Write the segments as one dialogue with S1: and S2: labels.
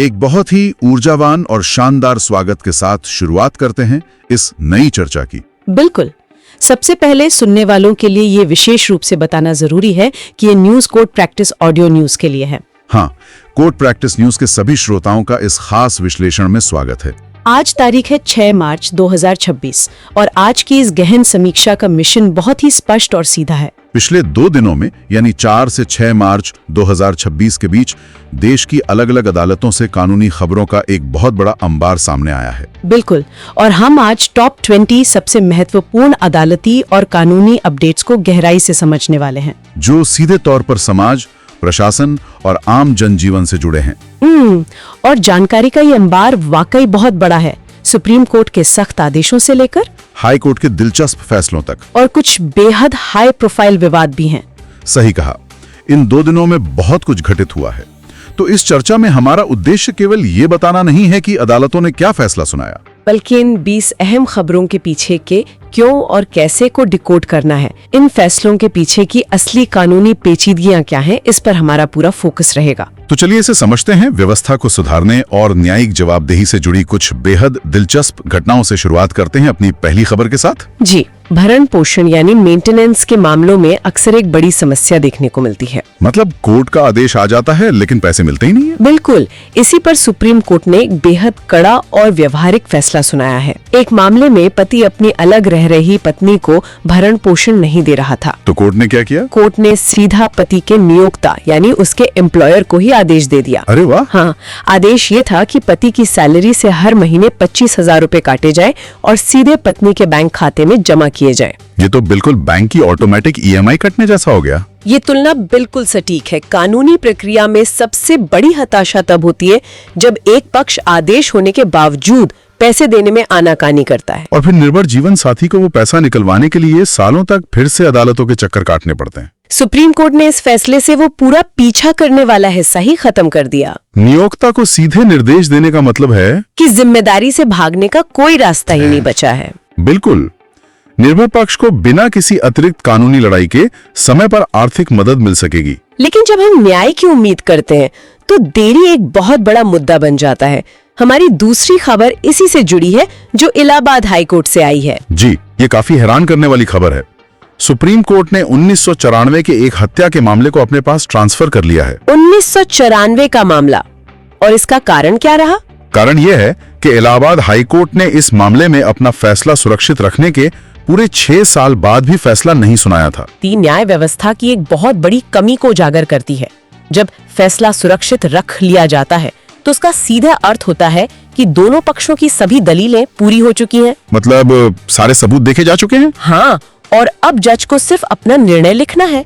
S1: एक बहुत ही ऊर्जावान और शानदार स्वागत के साथ शुरुआत करते हैं इस नई चर्चा की।
S2: बिल्कुल। सबसे पहले सुनने वालों के लिए ये विशेष रूप से बताना जरूरी है कि ये news code practice audio news के लिए है।
S1: हाँ, कोड प्रैक्टिस न्यूज के सभी श्रोताओं का इस खास विश्लेषण में स्वागत है।
S2: आज तारीख है 6 मार्च 2026 और आज की इस गहन समीक्षा का मिशन बहुत ही स्पष्ट और सीधा है।
S1: पिछले 2 दिनों में यानी 4 से 6 मार्च 2026 के बीच देश की अलग अलग अदालतों से कानूनी खबरों का एक बहुत बड़ा अंबार सामने आया है।
S2: बिल्कुल, और हम आज टॉप 20 सबसे महत्वपूर्ण अदालती और कानूनी अपडेट्स को गहराई से समझने वाले हैं,
S1: जो सीधे तौर पर समाज, प्रशासन और आम जनजीवन से जुड़े हैं।
S2: और जानकारी का ये अंबार वाकई बहुत बड़ा है, सुप्रीम कोर्ट के सख्त आदेशों से लेकर
S1: हाई कोर्ट के दिलचस्प फैसलों तक,
S2: और कुछ बेहद हाई प्रोफाइल विवाद भी हैं।
S1: सही कहा, इन 2 दिनों में बहुत कुछ घटित हुआ है। तो इस चर्चा में हमारा उद्देश्य केवल ये बताना नहीं है कि अदालतों ने क्या फैसला सुनाया,
S2: बल्कि इन 20 अहम खबरों के पीछे के क्यों और कैसे को डिकोड करना है। इन फैसलों के पीछे की असली कानूनी पेचीदगियां क्या हैं, इस पर हमारा पूरा फोकस रहेगा।
S1: तो चलिए इसे समझते हैं। व्यवस्था को सुधारने और न्यायिक जवाबदेही से जुड़ी कुछ बेहद दिलचस्प घटनाओं से शुरुआत करते हैं अपनी पहली खबर के साथ।
S2: जी, भरण पोषण यानी मेंटेनेंस के मामलों में अक्सर एक बड़ी समस्या देखने को मिलती है।
S1: मतलब कोर्ट का आदेश आ जाता है लेकिन पैसे मिलते ही नहीं है।
S2: बिल्कुल, इसी पर सुप्रीम कोर्ट ने एक बेहद कड़ा और व्यवहारिक फैसला सुनाया है। एक मामले में पति अपनी अलग रह रही पत्नी को भरण पोषण नहीं दे रहा था।
S1: तो कोर्ट ने क्या किया?
S2: कोर्ट ने सीधा पति के नियोक्ता यानी उसके एम्प्लॉयर को ही आदेश दे दिया।
S1: अरे वाह!
S2: हाँ, आदेश ये था कि पति की सैलरी से हर महीने 25,000 रूपए काटे जाए और सीधे पत्नी के बैंक खाते में जमा किए जाए।
S1: ये तो बिल्कुल बैंक की ऑटोमेटिक EMI कटने जैसा हो गया।
S2: ये तुलना बिल्कुल सटीक है। कानूनी प्रक्रिया में सबसे बड़ी हताशा तब होती है जब एक पक्ष आदेश होने के बावजूद पैसे देने में आनाकानी करता है,
S1: और फिर निर्भर जीवन साथी को वो पैसा निकलवाने के लिए सालों तक फिर से अदालतों के चक्कर काटने पड़ते हैं।
S2: सुप्रीम कोर्ट ने इस फैसले से वो पूरा पीछा करने वाला हिस्सा ही खत्म कर दिया।
S1: नियोक्ता को सीधे निर्देश देने का मतलब है
S2: कि जिम्मेदारी से भागने का कोई रास्ता ही नहीं बचा है।
S1: बिल्कुल, निर्भर पक्ष को बिना किसी अतिरिक्त कानूनी लड़ाई के समय पर आर्थिक मदद मिल सकेगी।
S2: लेकिन जब हम न्याय की उम्मीद करते हैं तो देरी एक बहुत बड़ा मुद्दा बन जाता है। हमारी दूसरी खबर इसी से जुड़ी है, जो इलाहाबाद हाई कोर्ट से आई है।
S1: जी, ये काफी हैरान करने वाली खबर है। सुप्रीम कोर्ट ने 1994 के एक हत्या के मामले को अपने पास ट्रांसफर कर लिया है।
S2: 1994 का मामला, और इसका कारण क्या रहा?
S1: कारण यह है कि इलाहाबाद हाई कोर्ट ने इस मामले में अपना फैसला सुरक्षित रखने के पूरे 6 साल बाद भी फैसला नहीं सुनाया था।
S2: न्याय व्यवस्था की एक बहुत बड़ी कमी को उजागर करती है। जब फैसला सुरक्षित रख लिया जाता है तो उसका सीधा अर्थ होता है कि दोनों पक्षों की सभी दलीलें पूरी हो चुकी हैं।
S1: मतलब सारे सबूत देखे जा चुके हैं।
S2: हाँ, और अब जज को सिर्फ अपना निर्णय लिखना है।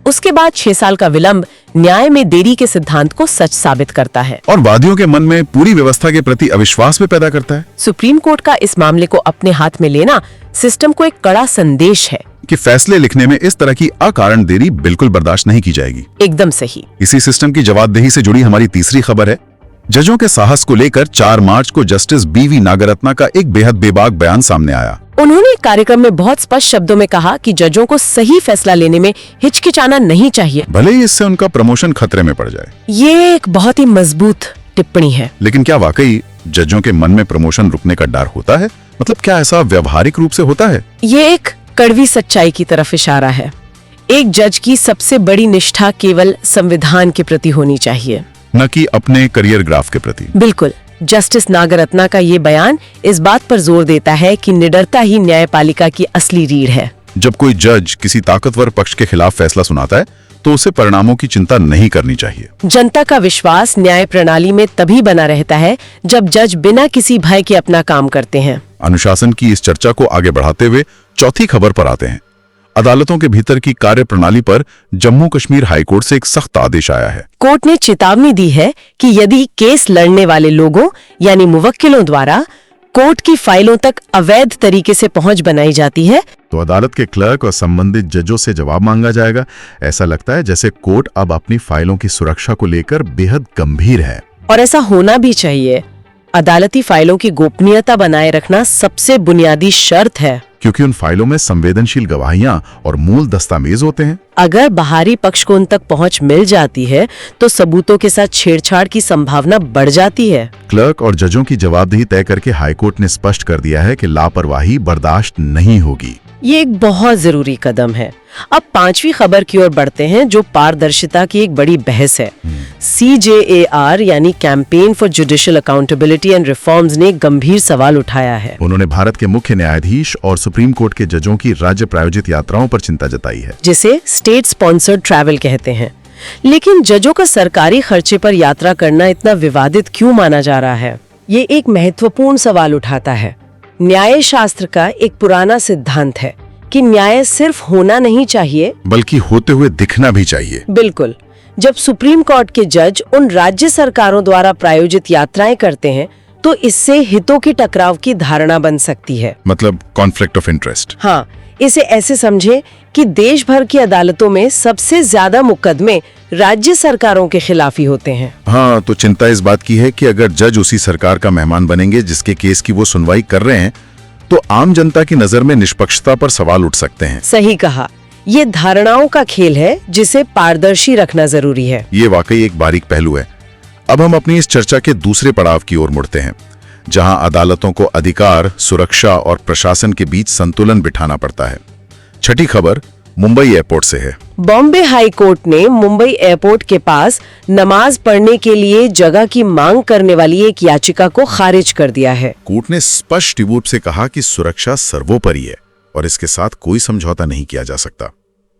S2: उसके बाद 6 साल का विलंब न्याय में देरी के सिद्धांत को सच साबित करता है
S1: और वादियों के मन में पूरी व्यवस्था के प्रति अविश्वास भी पैदा करता है।
S2: सुप्रीम कोर्ट का इस मामले को अपने हाथ में लेना सिस्टम को एक कड़ा संदेश है
S1: कि फैसले लिखने में इस तरह की अकारण देरी बिल्कुल बर्दाश्त नहीं की जाएगी।
S2: एकदम सही।
S1: इसी सिस्टम की जवाबदेही से जुड़ी हमारी तीसरी खबर है। जजों के साहस को लेकर 4 मार्च को जस्टिस BV नागरत्ना का एक बेहद बेबाक बयान सामने आया।
S2: उन्होंने एक कार्यक्रम में बहुत स्पष्ट शब्दों में कहा कि जजों को सही फैसला लेने में हिचकिचाना नहीं चाहिए,
S1: भले ही इससे उनका प्रमोशन खतरे में पड़ जाए।
S2: ये एक बहुत ही मजबूत टिप्पणी है।
S1: लेकिन क्या वाकई जजों के मन में प्रमोशन रुकने का डर होता है? मतलब क्या ऐसा व्यवहारिक रूप से होता है?
S2: ये एक कड़वी सच्चाई की तरफ इशारा है। एक जज की सबसे बड़ी निष्ठा केवल संविधान के प्रति होनी चाहिए,
S1: न कि अपने करियर ग्राफ के प्रति।
S2: बिल्कुल। जस्टिस नागरत्ना का ये बयान इस बात पर जोर देता है कि निडरता ही न्यायपालिका की असली रीढ़ है।
S1: जब कोई जज किसी ताकतवर पक्ष के खिलाफ फैसला सुनाता है तो उसे परिणामों की चिंता नहीं करनी चाहिए।
S2: जनता का विश्वास न्याय प्रणाली में तभी बना रहता है जब जज बिना किसी भय के अपना काम करते हैं।
S1: अनुशासन की इस चर्चा को आगे बढ़ाते हुए चौथी खबर पर आते हैं। अदालतों के भीतर की कार्य प्रणाली पर जम्मू कश्मीर हाईकोर्ट से एक सख्त आदेश आया है।
S2: कोर्ट ने चेतावनी दी है कि यदि केस लड़ने वाले लोगों यानी मुवक्किलों द्वारा कोर्ट की फाइलों तक अवैध तरीके से पहुंच बनाई जाती है
S1: तो अदालत के क्लर्क और संबंधित जजों से जवाब मांगा जाएगा। ऐसा लगता है जैसे कोर्ट अब अपनी फाइलों की सुरक्षा को लेकर बेहद गंभीर है।
S2: और ऐसा होना भी चाहिए। अदालती फाइलों की गोपनीयता बनाए रखना सबसे बुनियादी शर्त है,
S1: क्योंकि उन फाइलों में संवेदनशील गवाहियां और मूल दस्तावेज होते हैं।
S2: अगर बाहरी पक्ष को उन तक पहुंच मिल जाती है तो सबूतों के साथ छेड़छाड़ की संभावना बढ़ जाती है।
S1: क्लर्क और जजों की जवाबदेही तय करके हाईकोर्ट ने स्पष्ट कर दिया है कि लापरवाही बर्दाश्त नहीं होगी।
S2: ये एक बहुत जरूरी कदम है। अब 5वीं खबर की ओर बढ़ते हैं, जो पारदर्शिता की एक बड़ी बहस है। CJAR यानी campaign for judicial accountability and reforms ने गंभीर सवाल उठाया है।
S1: उन्होंने भारत के मुख्य न्यायाधीश और सुप्रीम कोर्ट के जजों की राज्य प्रायोजित यात्राओं पर चिंता जताई है,
S2: जिसे स्टेट स्पॉन्सर्ड ट्रैवल कहते हैं। लेकिन जजों का सरकारी खर्चे पर यात्रा करना इतना विवादित क्यों माना जा रहा है? ये एक महत्वपूर्ण सवाल उठाता है। न्याय शास्त्र का एक पुराना सिद्धांत है कि न्याय सिर्फ होना नहीं चाहिए,
S1: बल्कि होते हुए दिखना भी चाहिए।
S2: बिल्कुल। जब सुप्रीम कोर्ट के जज उन राज्य सरकारों द्वारा प्रायोजित यात्राएं करते हैं तो इससे हितों के टकराव की धारणा बन सकती है,
S1: मतलब कॉन्फ्लिक्ट ऑफ इंटरेस्ट।
S2: हाँ, इसे ऐसे समझे कि देश भर की अदालतों में सबसे ज्यादा मुकदमे राज्य सरकारों के खिलाफ ही होते हैं।
S1: हाँ, तो चिंता इस बात की है कि अगर जज उसी सरकार का मेहमान बनेंगे जिसके केस की वो सुनवाई कर रहे हैं, तो आम जनता की नजर में निष्पक्षता पर सवाल उठ सकते हैं।
S2: सही कहा। ये धारणाओं का खेल है जिसे पारदर्शी रखना जरूरी है।
S1: ये वाकई एक बारीक पहलू है। अब हम अपनी इस चर्चा के दूसरे पड़ाव की ओर मुड़ते हैं, जहां अदालतों को अधिकार, सुरक्षा और प्रशासन के बीच संतुलन बिठाना पड़ता है। छठी खबर मुंबई एयरपोर्ट से है।
S2: बॉम्बे हाई कोर्ट ने मुंबई एयरपोर्ट के पास नमाज पढ़ने के लिए जगह की मांग करने वाली एक याचिका को खारिज कर दिया है।
S1: कोर्ट ने स्पष्ट रूप से कहा कि सुरक्षा सर्वोपरि है और इसके साथ कोई समझौता नहीं किया जा सकता।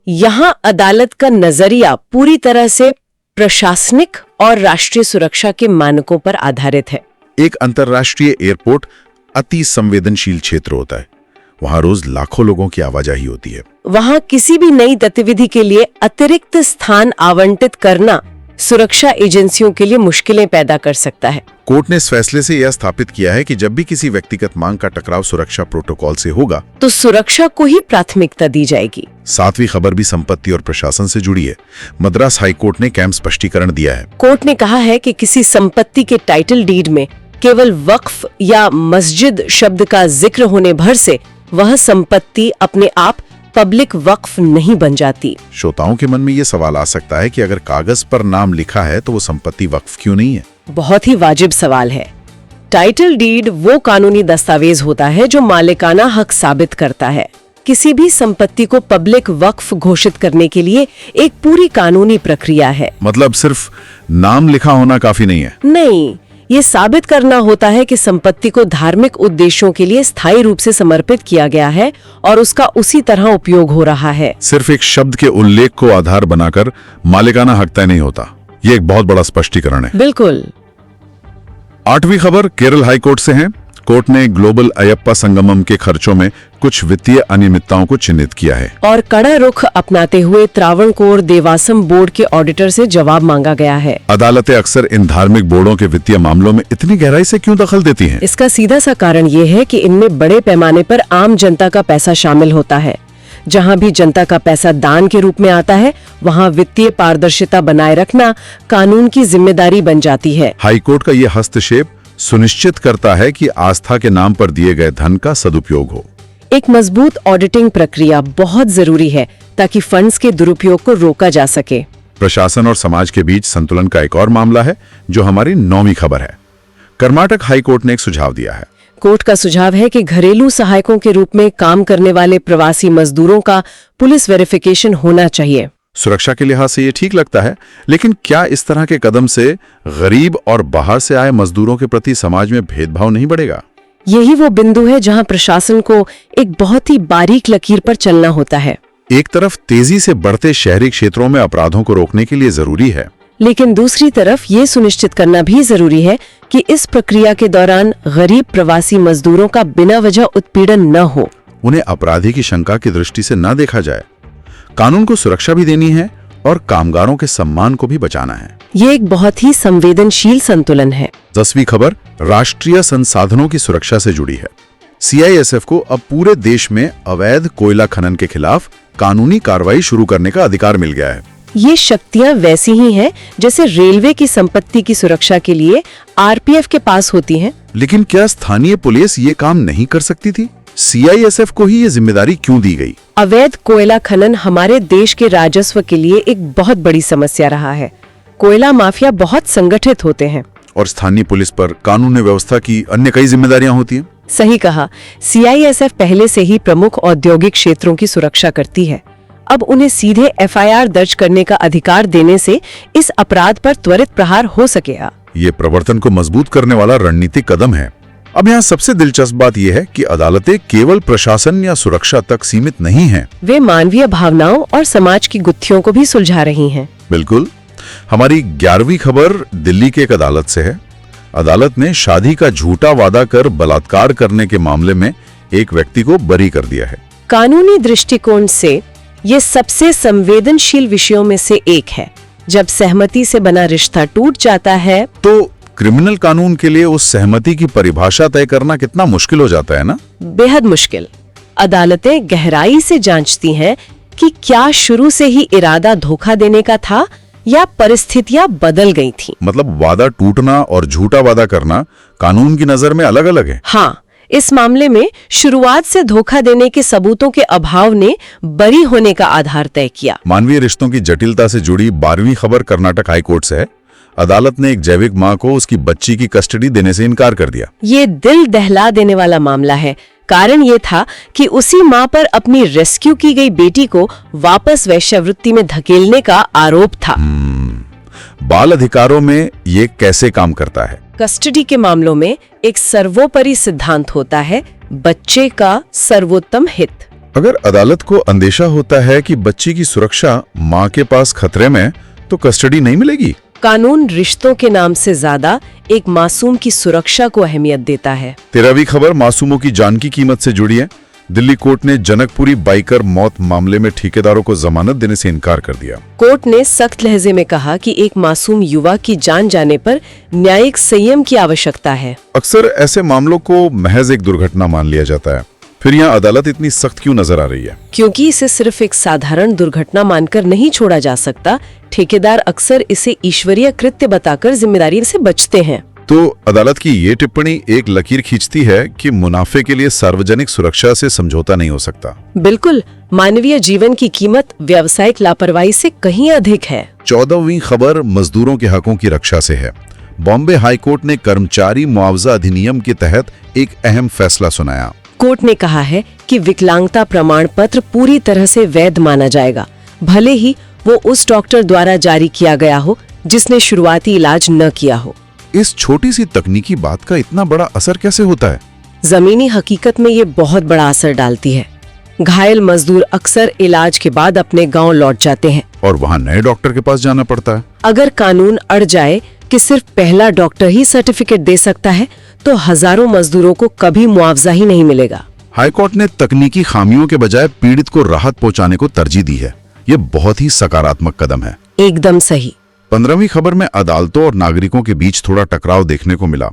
S2: यहाँ अदालत का नजरिया पूरी तरह से प्रशासनिक और राष्ट्रीय सुरक्षा के मानकों पर आधारित है।
S1: एक अंतर्राष्ट्रीय एयरपोर्ट अति संवेदनशील क्षेत्र होता है। वहां रोज लाखों लोगों की आवाजाही होती है।
S2: वहां किसी भी नई गतिविधि के लिए अतिरिक्त स्थान आवंटित करना सुरक्षा एजेंसियों के लिए मुश्किलें पैदा कर सकता है।
S1: कोर्ट ने इस फैसले से यह स्थापित किया है कि जब भी किसी व्यक्तिगत मांग का टकराव सुरक्षा प्रोटोकॉल से होगा
S2: तो सुरक्षा को ही प्राथमिकता दी जाएगी।
S1: 7वीं खबर भी संपत्ति और प्रशासन से जुड़ी है। मद्रास हाईकोर्ट ने कैंप स्पष्टीकरण दिया है।
S2: कोर्ट ने कहा है कि किसी संपत्ति के टाइटल डीड में केवल वक्फ या मस्जिद शब्द का जिक्र होने भर से वह संपत्ति अपने आप पब्लिक वक्फ नहीं बन जाती।
S1: श्रोताओं के मन में ये सवाल आ सकता है कि अगर कागज पर नाम लिखा है तो वो संपत्ति वक्फ क्यों नहीं है?
S2: बहुत ही वाजिब सवाल है। टाइटल डीड वो कानूनी दस्तावेज होता है जो मालिकाना हक साबित करता है। किसी भी संपत्ति को पब्लिक वक्फ घोषित करने के लिए एक पूरी कानूनी प्रक्रिया है।
S1: मतलब सिर्फ नाम लिखा होना काफी नहीं है?
S2: नहीं, ये साबित करना होता है कि संपत्ति को धार्मिक उद्देश्यों के लिए स्थायी रूप से समर्पित किया गया है और उसका उसी तरह उपयोग हो रहा है।
S1: सिर्फ एक शब्द के उल्लेख को आधार बनाकर मालिकाना हक तय नहीं होता। ये एक बहुत बड़ा स्पष्टीकरण है।
S2: बिल्कुल।
S1: 8वीं खबर केरल हाई कोर्ट से है। कोर्ट ने ग्लोबल अयप्पा संगमम के खर्चों में कुछ वित्तीय अनियमितताओं को चिन्हित किया है
S2: और कड़ा रुख अपनाते हुए त्रावणकोर देवासम बोर्ड के ऑडिटर से जवाब मांगा गया है।
S1: अदालतें अक्सर इन धार्मिक बोर्डों के वित्तीय मामलों में इतनी गहराई से क्यों दखल देती हैं?
S2: इसका सीधा सा कारण ये है कि इनमें बड़े पैमाने पर आम जनता का पैसा शामिल होता है। जहां भी जनता का पैसा दान के रूप में आता है, वहां वित्तीय पारदर्शिता बनाए रखना कानून की जिम्मेदारी बन जाती है।
S1: हाईकोर्ट का ये हस्तक्षेप सुनिश्चित करता है कि आस्था के नाम पर दिए गए धन का सदुपयोग हो।
S2: एक मजबूत ऑडिटिंग प्रक्रिया बहुत जरूरी है ताकि फंड्स के दुरुपयोग को रोका जा सके।
S1: प्रशासन और समाज के बीच संतुलन का एक और मामला है जो हमारी 9वीं खबर है। कर्नाटक हाईकोर्ट ने एक सुझाव दिया है।
S2: कोर्ट का सुझाव है कि घरेलू सहायकों के रूप में काम करने वाले प्रवासी मजदूरों का पुलिस वेरिफिकेशन होना चाहिए।
S1: सुरक्षा के लिहाज से ये ठीक लगता है, लेकिन क्या इस तरह के कदम से गरीब और बाहर से आए मजदूरों के प्रति समाज में भेदभाव नहीं बढ़ेगा?
S2: यही वो बिंदु है जहां प्रशासन को एक बहुत ही बारीक लकीर पर चलना होता है।
S1: एक तरफ तेजी से बढ़ते शहरी क्षेत्रों में अपराधों को रोकने के लिए जरूरी है,
S2: लेकिन दूसरी तरफ ये सुनिश्चित करना भी जरूरी है कि इस प्रक्रिया के दौरान गरीब प्रवासी मजदूरों का बिना वजह उत्पीड़न न हो।
S1: उन्हें अपराधी की शंका की दृष्टि से न देखा जाए। कानून को सुरक्षा भी देनी है और कामगारों के सम्मान को भी बचाना है।
S2: ये एक बहुत ही संवेदनशील संतुलन है।
S1: 10वीं खबर राष्ट्रीय संसाधनों की सुरक्षा से जुड़ी है। CISF को अब पूरे देश में अवैध कोयला खनन के खिलाफ कानूनी कार्रवाई शुरू करने का अधिकार मिल गया है।
S2: ये शक्तियां वैसी ही हैं जैसे रेलवे की संपत्ति की सुरक्षा के लिए आरपीएफ के पास होती हैं।
S1: लेकिन क्या स्थानीय पुलिस ये काम नहीं कर सकती थी? सीआईएसएफ को ही ये जिम्मेदारी क्यों दी गई?
S2: अवैध कोयला खनन हमारे देश के राजस्व के लिए एक बहुत बड़ी समस्या रहा है। कोयला माफिया बहुत संगठित होते हैं
S1: और स्थानीय पुलिस पर कानून व्यवस्था की अन्य कई जिम्मेदारियां होती हैं।
S2: सही कहा। सीआईएसएफ पहले से ही प्रमुख औद्योगिक क्षेत्रों की सुरक्षा करती है। अब उन्हें सीधे एफआईआर दर्ज करने का अधिकार देने से इस अपराध पर त्वरित प्रहार हो सकेगा।
S1: ये प्रवर्तन को मजबूत करने वाला रणनीतिक कदम है। अब यहाँ सबसे दिलचस्प बात यह है कि अदालतें केवल प्रशासन या सुरक्षा तक सीमित नहीं हैं।
S2: वे मानवीय भावनाओं और समाज की गुत्थियों को भी सुलझा रही हैं।
S1: बिल्कुल। हमारी 11वीं खबर दिल्ली की एक अदालत से है। अदालत ने शादी का झूठा वादा कर बलात्कार करने के मामले में एक व्यक्ति को बरी कर दिया है।
S2: कानूनी दृष्टिकोण से ये सबसे संवेदनशील विषयों में से एक है। जब सहमति से बना रिश्ता टूट जाता है
S1: तो क्रिमिनल कानून के लिए उस सहमति की परिभाषा तय करना कितना मुश्किल हो जाता है ना?
S2: बेहद मुश्किल। अदालतें गहराई से जांचती हैं कि क्या शुरू से ही इरादा धोखा देने का था या परिस्थितियां बदल गई थीं।
S1: मतलब वादा टूटना और झूठा वादा करना कानून की नजर में अलग अलग है।
S2: हाँ, इस मामले में शुरुआत से धोखा देने के सबूतों के अभाव ने बरी होने का आधार तय किया।
S1: मानवीय रिश्तों की जटिलता से जुड़ी 12वीं खबर कर्नाटक हाईकोर्ट से है। अदालत ने एक जैविक मां को उसकी बच्ची की कस्टडी देने से इनकार कर दिया।
S2: ये दिल दहला देने वाला मामला है। कारण ये था कि उसी मां पर अपनी रेस्क्यू की गई बेटी को वापस वेश्यावृत्ति में धकेलने का आरोप था।
S1: बाल अधिकारों में ये कैसे काम करता है?
S2: कस्टडी के मामलों में एक सर्वोपरि सिद्धांत होता है, बच्चे का सर्वोत्तम हित।
S1: अगर अदालत को अंदेशा होता है कि बच्ची की सुरक्षा मां के पास खतरे में, तो कस्टडी नहीं मिलेगी।
S2: कानून रिश्तों के नाम से ज्यादा एक मासूम की सुरक्षा को अहमियत देता है।
S1: 13वीं खबर मासूमों की जान की कीमत से जुड़ी है। दिल्ली कोर्ट ने जनकपुरी बाइकर मौत मामले में ठेकेदारों को जमानत देने से इनकार कर दिया।
S2: कोर्ट ने सख्त लहजे में कहा कि एक मासूम युवा की जान जाने पर न्यायिक संयम की आवश्यकता है।
S1: अक्सर ऐसे मामलों को महज एक दुर्घटना मान लिया जाता है। फिर यहाँ अदालत इतनी सख्त क्यों नजर आ रही है?
S2: क्योंकि इसे सिर्फ एक साधारण दुर्घटना मानकर नहीं छोड़ा जा सकता। ठेकेदार अक्सर इसे ईश्वरीय कृत्य बताकर जिम्मेदारी से बचते हैं।
S1: तो अदालत की ये टिप्पणी एक लकीर खींचती है कि मुनाफे के लिए सार्वजनिक सुरक्षा से समझौता नहीं हो सकता।
S2: बिल्कुल, मानवीय जीवन की कीमत व्यावसायिक लापरवाही से कहीं अधिक है।
S1: 14वीं खबर मजदूरों के हकों की रक्षा से है। बॉम्बे हाईकोर्ट ने कर्मचारी मुआवजा अधिनियम के तहत एक अहम फैसला सुनाया।
S2: कोर्ट ने कहा है कि विकलांगता प्रमाण पत्र पूरी तरह से वैध माना जाएगा, भले ही वो उस डॉक्टर द्वारा जारी किया गया हो जिसने शुरुआती इलाज न किया हो।
S1: इस छोटी सी तकनीकी बात का इतना बड़ा असर कैसे होता है?
S2: जमीनी हकीकत में ये बहुत बड़ा असर डालती है। घायल मजदूर अक्सर इलाज के बाद अपने गांव लौट जाते हैं
S1: और वहां नए डॉक्टर के पास जाना पड़ता है।
S2: अगर कानून अड़ जाए कि सिर्फ पहला डॉक्टर ही सर्टिफिकेट दे सकता है, तो हजारों मजदूरों को कभी मुआवजा ही नहीं मिलेगा।
S1: हाईकोर्ट ने तकनीकी खामियों के बजाय पीड़ित को राहत पहुंचाने को तरजीह दी है। ये बहुत ही सकारात्मक कदम है।
S2: एकदम सही।
S1: 15वीं खबर में अदालतों और नागरिकों के बीच थोड़ा टकराव देखने को मिला।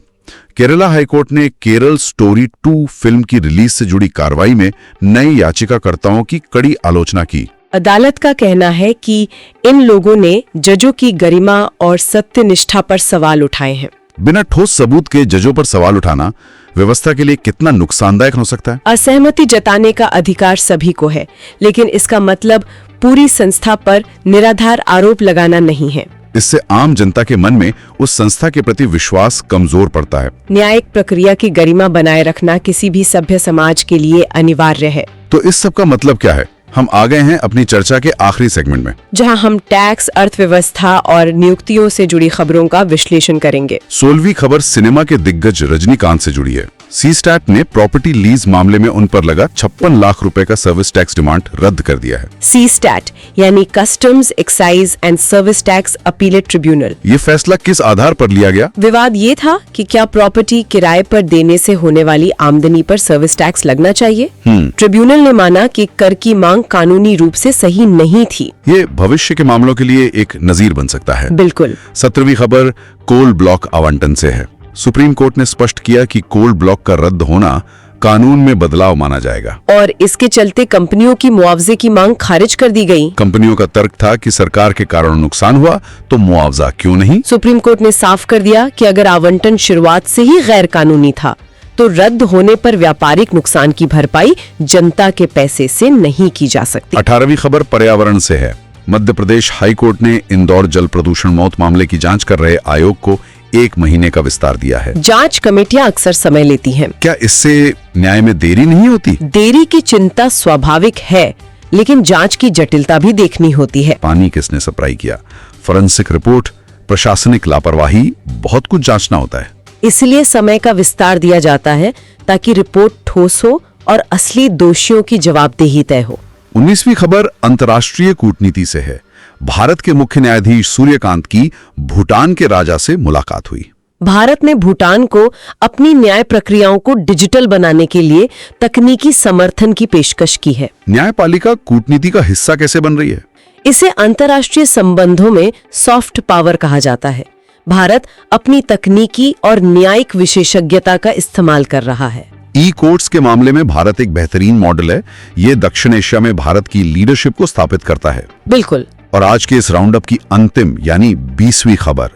S1: केरला हाईकोर्ट ने केरल स्टोरी 2 फिल्म की रिलीज से जुड़ी कार्रवाई में नए याचिकाकर्ताओं की कड़ी आलोचना की।
S2: अदालत का कहना है कि इन लोगों ने जजों की गरिमा और सत्यनिष्ठा पर सवाल उठाए हैं।
S1: बिना ठोस सबूत के जजों पर सवाल उठाना व्यवस्था के लिए कितना नुकसानदायक हो सकता है?
S2: असहमति जताने का अधिकार सभी को है, लेकिन इसका मतलब पूरी संस्था पर निराधार आरोप लगाना नहीं है।
S1: इससे आम जनता के मन में उस संस्था के प्रति विश्वास कमजोर पड़ता है।
S2: न्यायिक प्रक्रिया की गरिमा बनाए रखना किसी भी सभ्य समाज के लिए अनिवार्य है।
S1: तो इस सब का मतलब क्या है? हम आ गए हैं अपनी चर्चा के आखिरी सेगमेंट में,
S2: जहां हम टैक्स, अर्थव्यवस्था और नियुक्तियों से जुड़ी खबरों का विश्लेषण करेंगे।
S1: 16वीं खबर सिनेमा के दिग्गज रजनीकांत से जुड़ी है। सी-स्टैट ने प्रॉपर्टी लीज मामले में उन पर लगा 56 लाख रुपए का सर्विस टैक्स डिमांड रद्द कर दिया है।
S2: सी-स्टैट यानी customs, excise and service tax appellate tribunal.
S1: ये फैसला किस आधार पर लिया गया?
S2: विवाद ये था कि क्या प्रॉपर्टी किराए पर देने से होने वाली आमदनी पर सर्विस टैक्स लगना चाहिए। ट्रिब्यूनल ने माना कि कर की मांग कानूनी रूप से सही नहीं थी।
S1: ये भविष्य के मामलों के लिए एक नजीर बन सकता है।
S2: बिल्कुल।
S1: 17वीं खबर कोल ब्लॉक आवंटन से है। सुप्रीम कोर्ट ने स्पष्ट किया कि कोल ब्लॉक का रद्द होना कानून में बदलाव माना जाएगा।
S2: और इसके चलते कंपनियों की मुआवजे की मांग खारिज कर दी गई।
S1: कंपनियों का तर्क था कि सरकार के कारण नुकसान हुआ तो मुआवजा क्यों नहीं।
S2: सुप्रीम कोर्ट ने साफ कर दिया कि अगर आवंटन शुरुआत से ही गैर कानूनी था तो रद्द होने पर व्यापारिक नुकसान की भरपाई जनता के पैसे से नहीं की जा सकती।
S1: 18वीं खबर पर्यावरण से है। मध्य प्रदेश हाई कोर्ट ने इंदौर जल प्रदूषण मौत मामले की जांच कर रहे आयोग को 1 महीने का विस्तार दिया है।
S2: जांच कमेटियां अक्सर समय लेती हैं।
S1: क्या इससे न्याय में देरी नहीं होती?
S2: देरी की चिंता स्वाभाविक है, लेकिन जांच की जटिलता भी देखनी होती है।
S1: पानी किसने सप्लाई किया, फोरेंसिक रिपोर्ट, प्रशासनिक लापरवाही, बहुत कुछ जांचना होता है।
S2: इसलिए समय का विस्तार दिया जाता है ताकि रिपोर्ट ठोस हो और असली दोषियों की जवाबदेही तय हो।
S1: 19वीं खबर अंतर्राष्ट्रीय कूटनीति से है। भारत के मुख्य न्यायाधीश सूर्यकांत की भूटान के राजा से मुलाकात हुई।
S2: भारत ने भूटान को अपनी न्याय प्रक्रियाओं को डिजिटल बनाने के लिए तकनीकी समर्थन की पेशकश की है।
S1: न्यायपालिका कूटनीति का हिस्सा कैसे बन रही है?
S2: इसे अंतर्राष्ट्रीय संबंधों में सॉफ्ट पावर कहा जाता है। भारत अपनी तकनीकी और न्यायिक विशेषज्ञता का इस्तेमाल कर रहा है।
S1: ई कोर्ट्स के मामले में भारत एक बेहतरीन मॉडल है। ये दक्षिण एशिया में भारत की लीडरशिप को स्थापित करता है।
S2: बिल्कुल।
S1: और आज के इस राउंड अप की अंतिम यानी 20वीं खबर,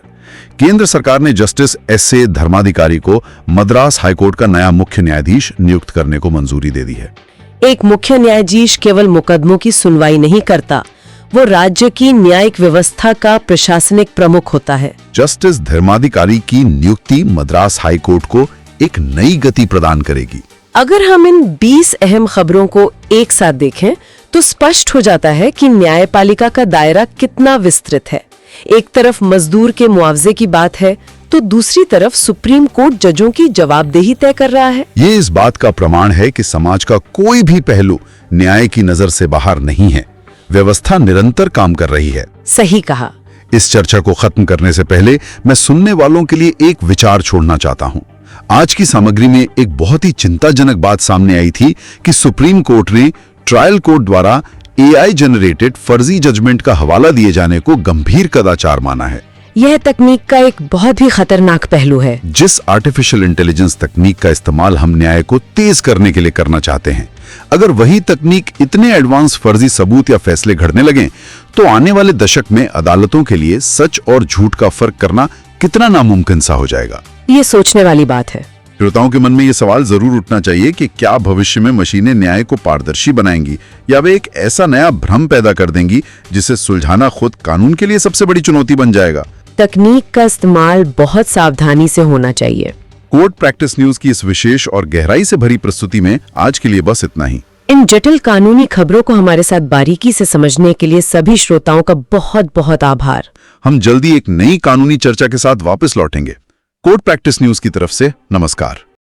S1: केंद्र सरकार ने जस्टिस एस.ए. धर्माधिकारी को मद्रास हाईकोर्ट का नया मुख्य न्यायाधीश नियुक्त करने को मंजूरी दे दी है।
S2: एक मुख्य न्यायाधीश केवल मुकदमों की सुनवाई नहीं करता, वो राज्य की न्यायिक व्यवस्था का प्रशासनिक प्रमुख होता है।
S1: जस्टिस धर्माधिकारी की नियुक्ति मद्रास हाईकोर्ट को एक नई गति प्रदान करेगी।
S2: अगर हम इन 20 अहम खबरों को एक साथ देखें तो स्पष्ट हो जाता है कि न्यायपालिका का दायरा कितना विस्तृत है। एक तरफ मजदूर के मुआवजे की बात है तो दूसरी तरफ सुप्रीम कोर्ट जजों की जवाबदेही तय कर रहा है।
S1: ये इस बात का प्रमाण है कि समाज का कोई भी पहलू न्याय की नजर से बाहर नहीं है। व्यवस्था निरंतर काम कर रही है।
S2: सही कहा।
S1: इस चर्चा को खत्म करने से पहले मैं सुनने वालों के लिए एक विचार छोड़ना चाहता हूं। आज की सामग्री में एक बहुत ही चिंताजनक बात सामने आई थी कि सुप्रीम कोर्ट ने ट्रायल कोर्ट द्वारा AI जनरेटेड फर्जी जजमेंट का हवाला दिए जाने को गंभीर कदाचार माना है।
S2: यह तकनीक का एक बहुत ही खतरनाक पहलू है।
S1: जिस आर्टिफिशियल इंटेलिजेंस तकनीक का इस्तेमाल हम न्याय को तेज करने के लिए करना चाहते हैं, अगर वही तकनीक इतने एडवांस फर्जी सबूत या फैसले घड़ने लगे तो आने वाले दशक में अदालतों के लिए सच और झूठ का फर्क करना कितना नामुमकिन सा हो जाएगा।
S2: ये सोचने वाली बात है।
S1: श्रोताओं के मन में ये सवाल जरूर उठना चाहिए कि क्या भविष्य में मशीनें न्याय को पारदर्शी बनाएंगी या वे एक ऐसा नया भ्रम पैदा कर देंगी जिसे सुलझाना खुद कानून के लिए सबसे बड़ी चुनौती बन जाएगा।
S2: तकनीक का इस्तेमाल बहुत सावधानी से होना चाहिए।
S1: कोर्ट प्रैक्टिस न्यूज की इस विशेष और गहराई से भरी प्रस्तुति में आज के लिए बस इतना ही।
S2: इन जटिल कानूनी खबरों को हमारे साथ बारीकी से समझने के लिए सभी श्रोताओं का बहुत बहुत आभार।
S1: हम जल्दी एक नई कानूनी चर्चा के साथ वापस लौटेंगे। कोर्ट प्रैक्टिस न्यूज की तरफ से नमस्कार।